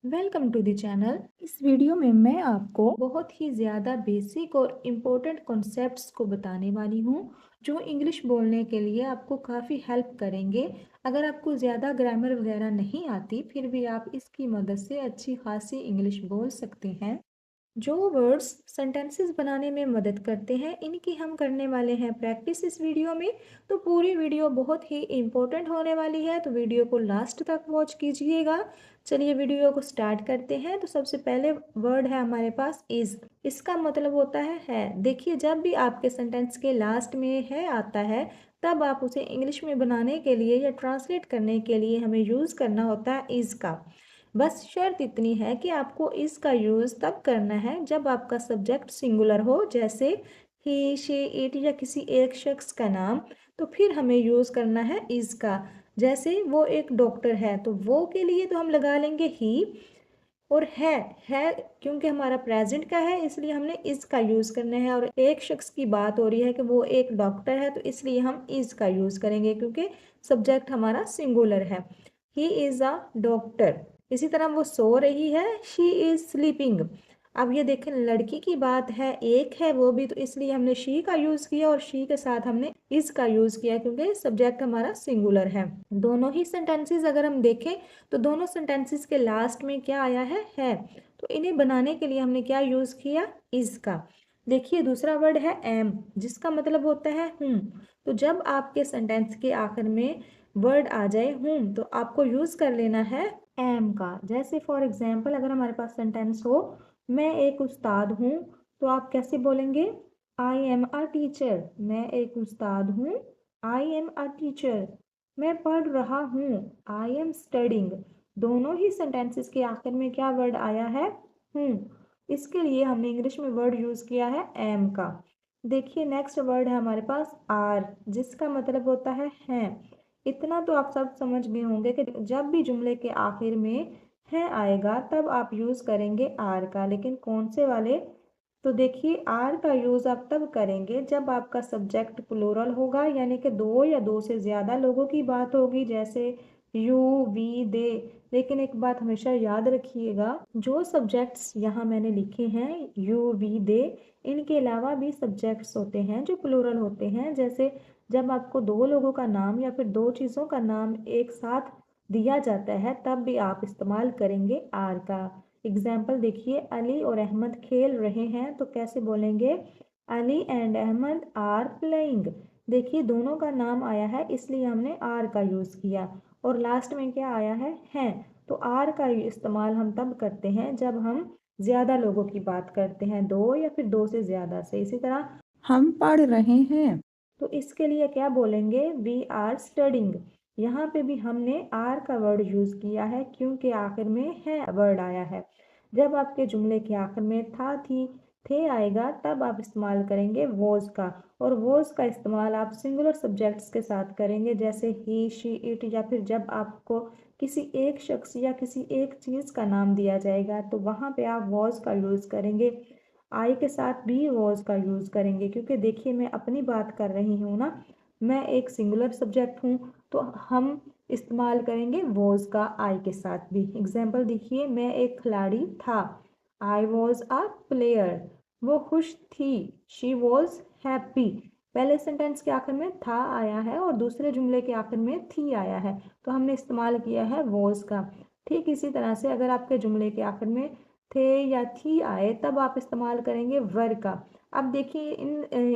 Welcome to the channel. इस video में मैं आपको बहुत ही ज़्यादा बेसिक और इम्पोर्टेंट कॉन्सेप्ट्स को बताने वाली हूँ जो इंग्लिश बोलने के लिए आपको काफ़ी हेल्प करेंगे। अगर आपको ज़्यादा ग्रामर वगैरह नहीं आती फिर भी आप इसकी मदद से अच्छी खासी इंग्लिश बोल सकते हैं। जो वर्ड्स सेंटेंसेस बनाने में मदद करते हैं इनकी हम करने वाले हैं प्रैक्टिस इस वीडियो में। तो पूरी वीडियो बहुत ही इम्पोर्टेंट होने वाली है, तो वीडियो को लास्ट तक वॉच कीजिएगा। चलिए वीडियो को स्टार्ट करते हैं। तो सबसे पहले वर्ड है हमारे पास इज़। इसका मतलब होता है। देखिए, जब भी आपके सेंटेंस के लास्ट में है आता है तब आप उसे इंग्लिश में बनाने के लिए या ट्रांसलेट करने के लिए हमें यूज़ करना होता है इज़ का। बस शर्त इतनी है कि आपको इसका यूज़ तब करना है जब आपका सब्जेक्ट सिंगुलर हो, जैसे ही, शी, इट या किसी एक शख्स का नाम। तो फिर हमें यूज़ करना है इज़ का। जैसे वो एक डॉक्टर है तो वो के लिए तो हम लगा लेंगे ही। और है क्योंकि हमारा प्रेजेंट का है इसलिए हमने इज़ का यूज़ करना है। और एक शख्स की बात हो रही है कि वो एक डॉक्टर है तो इसलिए हम इज़ का यूज़ करेंगे क्योंकि सब्जेक्ट हमारा सिंगुलर है। He is a doctor. इसी तरह वो सो रही है, शी इज़ स्लीपिंग। अब ये देखें, लड़की की बात है, एक है वो भी, तो इसलिए हमने शी का यूज़ किया और शी के साथ हमने इज़ का यूज़ किया क्योंकि सब्जेक्ट हमारा सिंगुलर है। दोनों ही सेंटेंसेस अगर हम देखें तो दोनों सेंटेंसेस के लास्ट में क्या आया है। तो इन्हें बनाने के लिए हमने क्या यूज़ किया, इज़ का। देखिए, दूसरा वर्ड है एम, जिसका मतलब होता है हूँ। तो जब आपके सेंटेंस के आखिर में वर्ड आ जाए हूँ तो आपको यूज़ कर लेना है एम का। जैसे फॉर एग्जाम्पल, अगर हमारे पास सेंटेंस हो मैं एक उस्ताद हूँ, तो आप कैसे बोलेंगे, आई एम अ टीचर। मैं एक उस्ताद हूँ, आई एम अ टीचर। मैं पढ़ रहा हूँ, आई एम स्टडिंग। दोनों ही सेंटेंसेस के आखिर में क्या वर्ड आया है, हूँ। इसके लिए हमने इंग्लिश में वर्ड यूज़ किया है एम का। देखिए, नेक्स्ट वर्ड है हमारे पास आर, जिसका मतलब होता है। इतना तो आप सब समझ गए होंगे कि जब भी जुमले के आखिर में है आएगा तब आप यूज़ करेंगे आर का। लेकिन कौन से वाले, तो देखिए, आर का यूज़ आप तब करेंगे जब आपका सब्जेक्ट प्लूरल होगा, यानी कि दो या दो से ज़्यादा लोगों की बात होगी, जैसे यू, वी, दे। लेकिन एक बात हमेशा याद रखिएगा, जो सब्जेक्ट्स यहाँ मैंने लिखे हैं यू, वी, दे, इनके अलावा भी सब्जेक्ट्स होते हैं जो प्लूरल होते हैं। जैसे जब आपको दो लोगों का नाम या फिर दो चीज़ों का नाम एक साथ दिया जाता है तब भी आप इस्तेमाल करेंगे आर का। एग्जाम्पल देखिए, अली और अहमद खेल रहे हैं, तो कैसे बोलेंगे, Ali and Ahmed are playing. देखिए, दोनों का नाम आया है इसलिए हमने आर का यूज़ किया। और लास्ट में क्या आया है। तो आर का इस्तेमाल हम तब करते हैं जब हम ज़्यादा लोगों की बात करते हैं, दो या फिर दो से ज़्यादा से। इसी तरह हम पढ़ रहे हैं, तो इसके लिए क्या बोलेंगे, वी आर स्टडिंग। यहाँ पे भी हमने आर का वर्ड यूज़ किया है क्योंकि आखिर में है वर्ड आया है। जब आपके जुमले के आखिर में था, थी, थे आएगा तब आप इस्तेमाल करेंगे वॉज का। और वॉज का इस्तेमाल आप सिंगुलर सब्जेक्ट्स के साथ करेंगे, जैसे ही, शी, इट, या फिर जब आपको किसी एक शख्स या किसी एक चीज़ का नाम दिया जाएगा तो वहाँ पे आप वॉज का यूज़ करेंगे। आई के साथ भी वॉज का यूज़ करेंगे क्योंकि देखिए, मैं अपनी बात कर रही हूँ ना, मैं एक सिंगुलर सब्जेक्ट हूँ, तो हम इस्तेमाल करेंगे वॉज का आई के साथ भी। एग्जाम्पल देखिए, मैं एक खिलाड़ी था, आई वॉज अ प्लेयर। वो खुश थी, शी वॉज हैप्पी। पहले सेंटेंस के आखिर में था आया है और दूसरे जुमले के आखिर में थी आया है, तो हमने इस्तेमाल किया है वॉज का। ठीक इसी तरह से अगर आपके जुमले के आखिर में थे या थी आए तब आप इस्तेमाल करेंगे वर का। अब देखिए,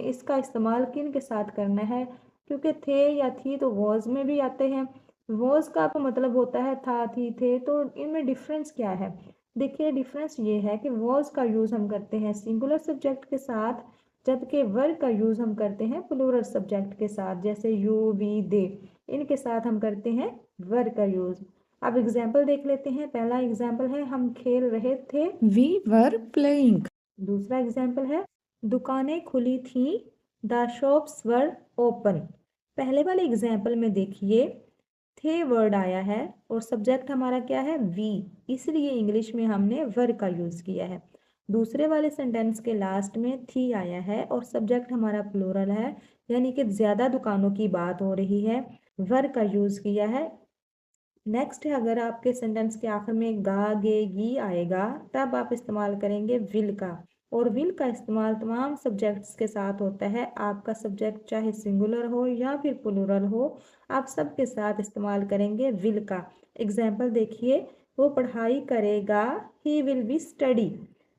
इसका इस्तेमाल किन के साथ करना है, क्योंकि थे या थी तो वॉज में भी आते हैं। वॉज का तो मतलब होता है था, थी, थे, तो इनमें डिफरेंस क्या है। देखिए, डिफरेंस ये है कि वॉज का यूज़ हम करते हैं सिंगुलर सब्जेक्ट के साथ, जबकि वर का यूज़ हम करते हैं प्लूरल सब्जेक्ट के साथ, जैसे यू, वी, दे। इनके साथ हम करते हैं वर का यूज़। अब एग्जाम्पल देख लेते हैं। पहला एग्जाम्पल है, हम खेल रहे थे, वी वर प्लेइंग। दूसरा एग्जाम्पल है, दुकानें खुली थी, द शॉप्स वर ओपन। पहले वाले एग्जाम्पल में देखिए, थे वर्ड आया है और सब्जेक्ट हमारा क्या है, वी, इसलिए इंग्लिश में हमने वर का यूज़ किया है। दूसरे वाले सेंटेंस के लास्ट में थी आया है और सब्जेक्ट हमारा प्लूरल है, यानी कि ज़्यादा दुकानों की बात हो रही है, वर का यूज़ किया है। नेक्स्ट है, अगर आपके सेंटेंस के आखिर में गा गे गी आएगा तब आप इस्तेमाल करेंगे विल का। और विल का इस्तेमाल तमाम सब्जेक्ट्स के साथ होता है। आपका सब्जेक्ट चाहे सिंगुलर हो या फिर प्लूरल हो, आप सबके साथ इस्तेमाल करेंगे विल का। एग्जाम्पल देखिए, वो पढ़ाई करेगा, ही विल बी स्टडी।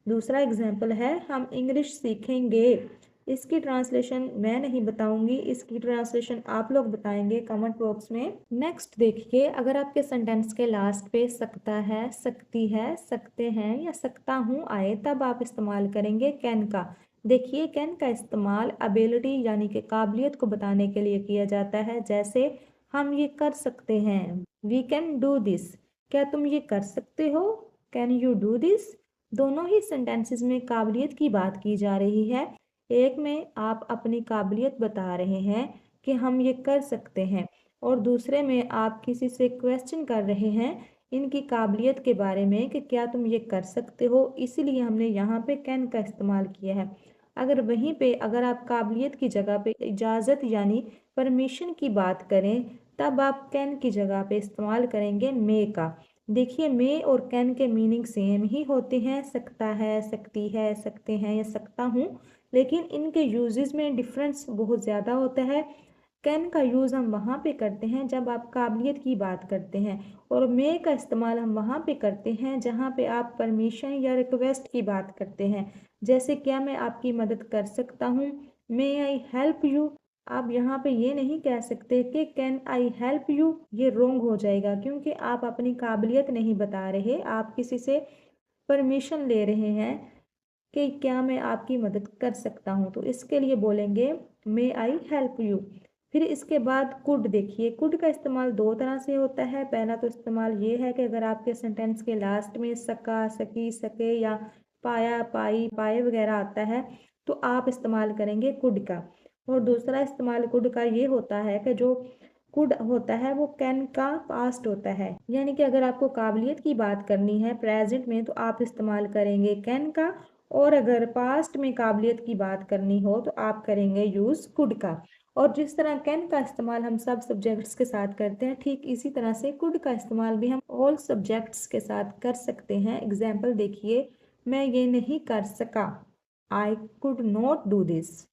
दूसरा एग्जाम्पल है, हम इंग्लिश सीखेंगे। इसकी ट्रांसलेशन मैं नहीं बताऊंगी, इसकी ट्रांसलेशन आप लोग बताएंगे कमेंट बॉक्स में। नेक्स्ट देखिए, अगर आपके सेंटेंस के लास्ट पे सकता है, सकती है, सकते हैं या सकता हूँ आए तब आप इस्तेमाल करेंगे कैन का। देखिए, कैन का इस्तेमाल एबिलिटी यानी कि काबिलियत को बताने के लिए किया जाता है। जैसे हम ये कर सकते हैं, वी कैन डू दिस। क्या तुम ये कर सकते हो, कैन यू डू दिस। दोनों ही सेंटेंसेस में काबिलियत की बात की जा रही है। एक में आप अपनी काबिलियत बता रहे हैं कि हम ये कर सकते हैं, और दूसरे में आप किसी से क्वेश्चन कर रहे हैं इनकी काबिलियत के बारे में कि क्या तुम ये कर सकते हो। इसीलिए हमने यहाँ पे कैन का इस्तेमाल किया है। अगर वहीं पे अगर आप काबिलियत की जगह पे इजाज़त यानी परमिशन की बात करें तब आप कैन की जगह पे इस्तेमाल करेंगे मे का। देखिए, मे और कैन के मीनिंग सेम ही होते हैं, सकता है, सकती है, सकते हैं या सकता हूँ, लेकिन इनके यूजेस में डिफरेंस बहुत ज़्यादा होता है। कैन का यूज़ हम वहाँ पे करते हैं जब आप काबिलियत की बात करते हैं, और मे का इस्तेमाल हम वहाँ पे करते हैं जहाँ पे आप परमिशन या रिक्वेस्ट की बात करते हैं। जैसे, क्या मैं आपकी मदद कर सकता हूँ, मे आई हेल्प यू। आप यहाँ पे ये नहीं कह सकते कि कैन आई हेल्प यू, ये रोंग हो जाएगा क्योंकि आप अपनी काबिलियत नहीं बता रहे, आप किसी से परमिशन ले रहे हैं कि क्या मैं आपकी मदद कर सकता हूँ, तो इसके लिए बोलेंगे मे आई हेल्प यू। फिर इसके बाद कुड देखिए, कुड का इस्तेमाल दो तरह से होता है। पहला तो इस्तेमाल ये है कि अगर आपके सेंटेंस के लास्ट में सका, सकी, सके या पाया, पाई, पाए वगैरह आता है तो आप इस्तेमाल करेंगे कुड का। और दूसरा इस्तेमाल कुड का ये होता है कि जो कुड होता है वो कैन का पास्ट होता है, यानी कि अगर आपको काबिलियत की बात करनी है प्रेजेंट में तो आप इस्तेमाल करेंगे कैन का, और अगर पास्ट में काबिलियत की बात करनी हो तो आप करेंगे यूज़ कुड का। और जिस तरह कैन का इस्तेमाल हम सब सब्जेक्ट्स के साथ करते हैं, ठीक इसी तरह से कुड का इस्तेमाल भी हम ऑल सब्जेक्ट्स के साथ कर सकते हैं। एग्जाम्पल देखिए, मैं ये नहीं कर सका, I could not do this.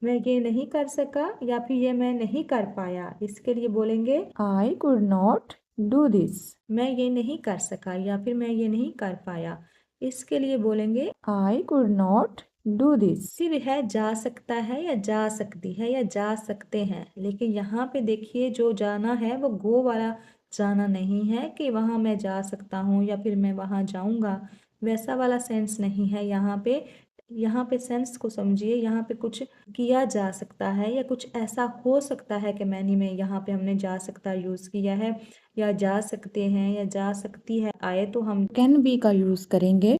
मैं ये नहीं कर सका या फिर ये मैं नहीं कर पाया, इसके लिए बोलेंगे I could not do this. मैं ये नहीं कर सका या फिर मैं ये नहीं कर पाया, इसके लिए बोलेंगे I could not do this. फिर है जा सकता है या जा सकती है या जा सकते हैं, लेकिन यहाँ पे देखिए जो जाना है वो गो वाला जाना नहीं है कि वहाँ मैं जा सकता हूँ या फिर मैं वहाँ जाऊँगा, वैसा वाला सेंस नहीं है यहाँ पे। यहाँ पे सेंस को समझिए, यहाँ पे कुछ किया जा सकता है या कुछ ऐसा हो सकता है कि मैंने में यहाँ पे हमने जा सकता यूज़ किया है, या जा सकते हैं या जा सकती है आए तो हम कैन बी का यूज़ करेंगे।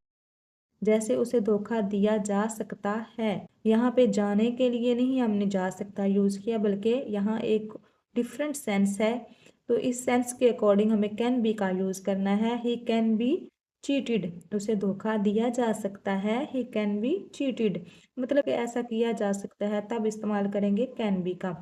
जैसे उसे धोखा दिया जा सकता है, यहाँ पे जाने के लिए नहीं हमने जा सकता यूज़ किया, बल्कि यहाँ एक डिफरेंट सेंस है, तो इस सेंस के अकॉर्डिंग हमें कैन बी का यूज़ करना है। ही कैन बी चीटेड, उसे धोखा दिया जा सकता है, ही कैन बी चीटेड, मतलब कि ऐसा किया जा सकता है, तब इस्तेमाल करेंगे कैन बी का।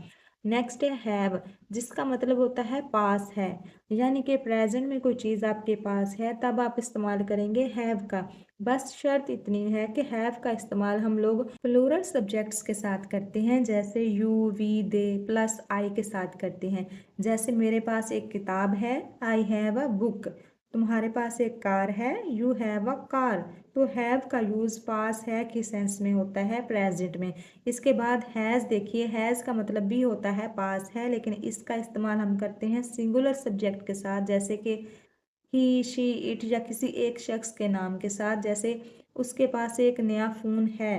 नेक्स्ट है हैव, जिसका मतलब होता है पास है, यानी कि प्रेजेंट में कोई चीज़ आपके पास है तब आप इस्तेमाल करेंगे हैव का। बस शर्त इतनी है कि हैव का इस्तेमाल हम लोग प्लूरल सब्जेक्ट्स के साथ करते हैं, जैसे यू, वी, दे प्लस आई के साथ करते हैं। जैसे मेरे पास एक किताब है, आई हैव अ बुक। तुम्हारे पास एक कार है, यू हैव अ कार। तो हैव का यूज़ पास है कि सेंस में होता है, प्रेजेंट में। इसके बाद हैज़ देखिए, हैज़ का मतलब भी होता है पास है, लेकिन इसका इस्तेमाल हम करते हैं सिंगुलर सब्जेक्ट के साथ, जैसे कि ही, शी, इट, या किसी एक शख्स के नाम के साथ। जैसे उसके पास एक नया फ़ोन है,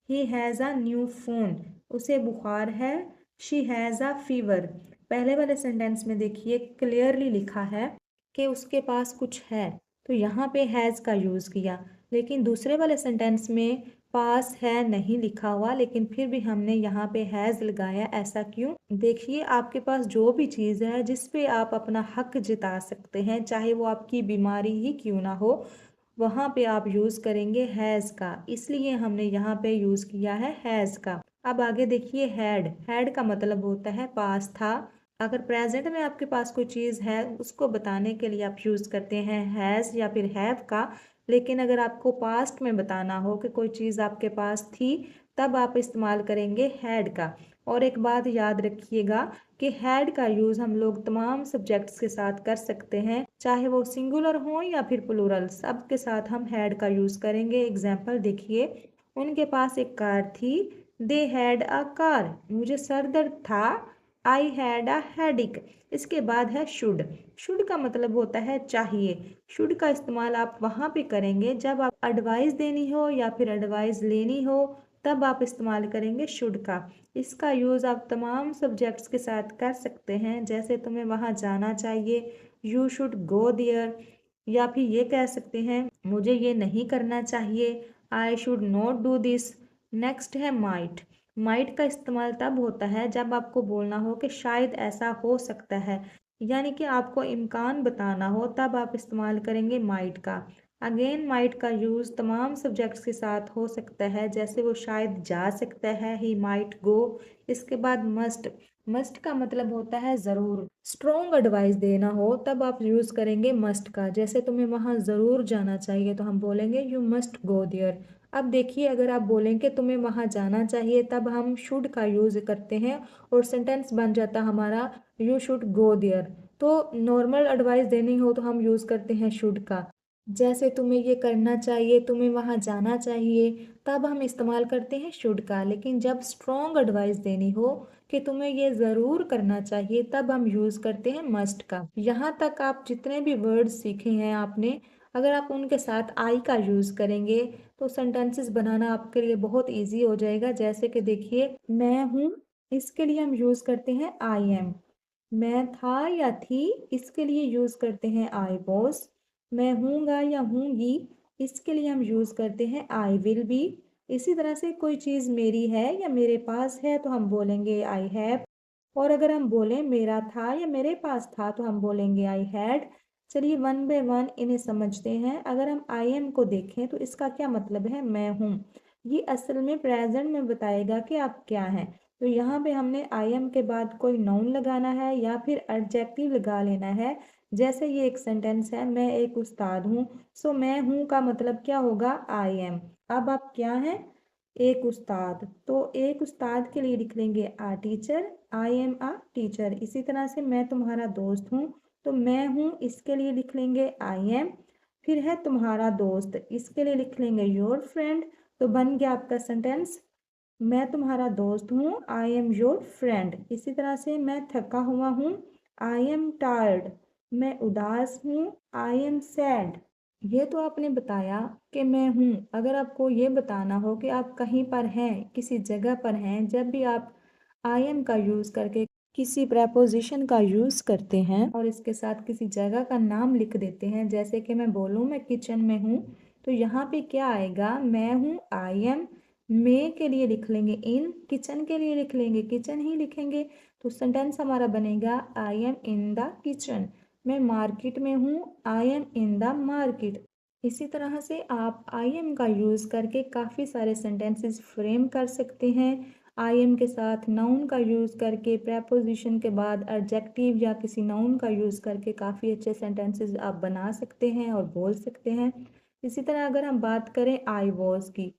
he has a new phone. उसे बुखार है, शी हैज़ अ फीवर। पहले वाले सेंटेंस में देखिए क्लियरली लिखा है कि उसके पास कुछ है, तो यहाँ पे हैज़ का यूज़ किया, लेकिन दूसरे वाले सेंटेंस में पास है नहीं लिखा हुआ, लेकिन फिर भी हमने यहाँ पे हैज़ लगाया। ऐसा क्यों? देखिए, आपके पास जो भी चीज़ है जिस पे आप अपना हक जता सकते हैं, चाहे वो आपकी बीमारी ही क्यों ना हो, वहाँ पे आप यूज़ करेंगे हैज़ का, इसलिए हमने यहाँ पे यूज़ किया है हैज़ का। अब आगे देखिए हैड, हैड का मतलब होता है पास था, अगर प्रेजेंट में आपके पास कोई चीज़ है उसको बताने के लिए आप यूज़ करते हैं हैज़ या फिर हैव का। लेकिन अगर आपको पास्ट में बताना हो कि कोई चीज़ आपके पास थी, तब आप इस्तेमाल करेंगे हैड का। और एक बात याद रखिएगा कि हैड का यूज़ हम लोग तमाम सब्जेक्ट्स के साथ कर सकते हैं, चाहे वो सिंगुलर हो या फिर प्लूरल, सब के साथ हम हैड का यूज़ करेंगे। एग्जाम्पल देखिए, उनके पास एक कार थी, दे हैड अ कार। मुझे सर दर्द था, आई हैड अ हेडिक। इसके बाद है शुड। शुड का मतलब होता है चाहिए। शुड का इस्तेमाल आप वहाँ पे करेंगे जब आप एडवाइस देनी हो या फिर एडवाइस लेनी हो, तब आप इस्तेमाल करेंगे शुड का। इसका यूज़ आप तमाम सब्जेक्ट्स के साथ कर सकते हैं, जैसे तुम्हें वहाँ जाना चाहिए, यू शुड गो देयर। या फिर ये कह सकते हैं, मुझे ये नहीं करना चाहिए, I should not do this. Next है माइट। माइट का इस्तेमाल तब होता है जब आपको बोलना हो कि शायद ऐसा हो सकता है, यानी कि आपको इम्कान बताना हो, तब आप इस्तेमाल करेंगे माइट का। अगेन माइट का यूज़ तमाम सब्जेक्ट्स के साथ हो सकता है, जैसे वो शायद जा सकता है, ही माइट गो। इसके बाद मस्ट। मस्ट का मतलब होता है ज़रूर। स्ट्रॉन्ग एडवाइस देना हो तब आप यूज़ करेंगे मस्ट का, जैसे तुम्हें वहाँ ज़रूर जाना चाहिए तो हम बोलेंगे यू मस्ट गो देयर। अब देखिए, अगर आप बोलेंगे तुम्हें वहाँ जाना चाहिए, तब हम शुड का यूज़ करते हैं और सेंटेंस बन जाता हमारा यू शुड गो देयर। तो नॉर्मल एडवाइस देनी हो तो हम यूज़ करते हैं शुड का, जैसे तुम्हें ये करना चाहिए, तुम्हें वहाँ जाना चाहिए, तब हम इस्तेमाल करते हैं शुड का। लेकिन जब स्ट्रॉन्ग एडवाइस देनी हो कि तुम्हें ये ज़रूर करना चाहिए, तब हम यूज़ करते हैं मस्ट का। यहाँ तक आप जितने भी वर्ड्स सीखे हैं आपने, अगर आप उनके साथ आई का यूज़ करेंगे तो सेंटेंसेस बनाना आपके लिए बहुत ईजी हो जाएगा। जैसे कि देखिए, मैं हूँ, इसके लिए हम यूज़ करते हैं आई एम। मैं था या थी, इसके लिए यूज़ करते हैं आई वॉज। मैं हूँगा या हूँगी, इसके लिए हम यूज़ करते हैं आई विल बी। इसी तरह से कोई चीज़ मेरी है या मेरे पास है तो हम बोलेंगे आई हैव। और अगर हम बोलें मेरा था या मेरे पास था तो हम बोलेंगे आई हैड। चलिए वन बाय वन इन्हें समझते हैं। अगर हम आई एम को देखें तो इसका क्या मतलब है, मैं हूँ। ये असल में प्रेजेंट में बताएगा कि आप क्या हैं। तो यहाँ पे हमने आई एम के बाद कोई नाउन लगाना है या फिर एडजेक्टिव लगा लेना है। जैसे ये एक सेंटेंस है, मैं एक उस्ताद हूँ। सो मैं हूँ का मतलब क्या होगा, आई एम। अब आप क्या हैं, एक उस्ताद। तो एक उस्ताद के लिए लिख लेंगे a teacher, I am a teacher. इसी तरह से मैं तुम्हारा दोस्त हूँ, तो मैं हूँ इसके लिए लिख लेंगे आई एम। फिर है तुम्हारा दोस्त, इसके लिए लिख लेंगे योर फ्रेंड। तो बन गया आपका सेंटेंस, मैं तुम्हारा दोस्त हूँ, आई एम योर फ्रेंड। इसी तरह से मैं थका हुआ हूँ, आई एम टायर्ड। मैं उदास हूँ, आई एम सैड। ये तो आपने बताया कि मैं हूँ। अगर आपको ये बताना हो कि आप कहीं पर हैं, किसी जगह पर हैं, जब भी आप आई एम का यूज़ करके किसी प्रेपोजिशन का यूज़ करते हैं और इसके साथ किसी जगह का नाम लिख देते हैं, जैसे कि मैं बोलूँ मैं किचन में हूँ, तो यहाँ पे क्या आएगा, मैं हूँ आई एम। मे के लिए लिख लेंगे इन, किचन के लिए लिख लेंगे किचन ही लिखेंगे। तो सेंटेंस हमारा बनेगा I am in the kitchen. मैं मार्केट में हूँ, I am in the market. इसी तरह से आप आई एम का यूज़ करके काफ़ी सारे सेंटेंसेस फ्रेम कर सकते हैं। आई एम के साथ नाउन का यूज़ करके, प्रेपोजिशन के बाद एडजेक्टिव या किसी नाउन का यूज़ करके काफ़ी अच्छे सेंटेंसेस आप बना सकते हैं और बोल सकते हैं। इसी तरह अगर हम बात करें आई वॉज की,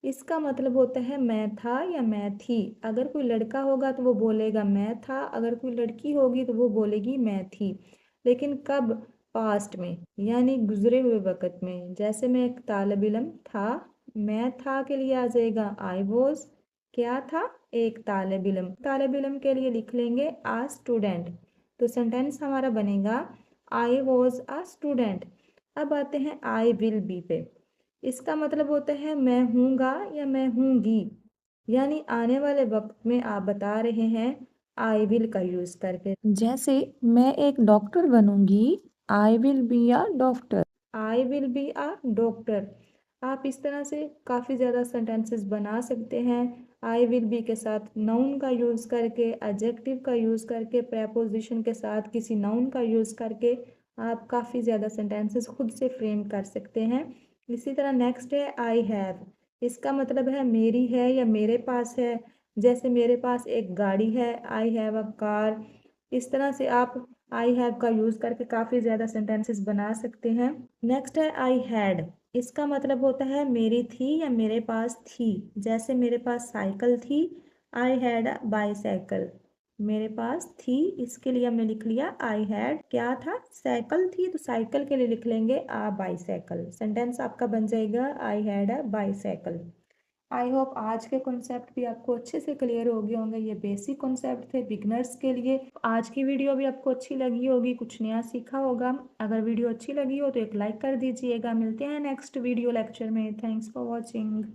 इसका मतलब होता है मैं था या मैं थी। अगर कोई लड़का होगा तो वो बोलेगा मैं था, अगर कोई लड़की होगी तो वो बोलेगी मैं थी। लेकिन कब, पास्ट में, यानी गुजरे हुए वक़्त में। जैसे मैं एक तालिब इल्म था, मैं था के लिए आ जाएगा आई वॉज। क्या था, एक तालिब इल्म। तालिब इल्म के लिए लिख लेंगे आ स्टूडेंट। तो सेंटेंस हमारा बनेगा आई वॉज आ स्टूडेंट। अब आते हैं आई विल बी पे। इसका मतलब होता है मैं हूँगा या मैं हूँगी, यानी आने वाले वक्त में आप बता रहे हैं आई विल का यूज़ करके। जैसे मैं एक डॉक्टर बनूंगी, I will be a doctor. I will be a doctor. आप इस तरह से काफ़ी ज़्यादा सेंटेंसेस बना सकते हैं। आई विल बी के साथ नाउन का यूज़ करके, एडजेक्टिव का यूज़ करके, प्रेपोजिशन के साथ किसी नाउन का यूज़ करके आप काफ़ी ज़्यादा सेंटेंसेस खुद से फ्रेम कर सकते हैं। इसी तरह नेक्स्ट है आई हैव। इसका मतलब है मेरी है या मेरे पास है। जैसे मेरे पास एक गाड़ी है, आई हैव अ कार। इस तरह से आप आई हैव का यूज़ करके काफ़ी ज़्यादा सेंटेंसेस बना सकते हैं। नेक्स्ट है आई हैड। इसका मतलब होता है मेरी थी या मेरे पास थी। जैसे मेरे पास साइकिल थी, आई हैड अ बाईसाइकिल। मेरे पास थी, इसके लिए हमने लिख लिया आई हैड। क्या था? साइकिल थी, तो साइकिल के लिए लिख लेंगे आ बाईसाइकिल। सेंटेंस आपका बन जाएगा I had a bicycle. I hope आज के कॉन्सेप्ट भी आपको अच्छे से क्लियर हो गए होंगे। ये बेसिक कॉन्सेप्ट थे बिगनर्स के लिए। आज की वीडियो भी आपको अच्छी लगी होगी, कुछ नया सीखा होगा। अगर वीडियो अच्छी लगी हो तो एक लाइक कर दीजिएगा। मिलते हैं नेक्स्ट वीडियो लेक्चर में। Thanks for watching.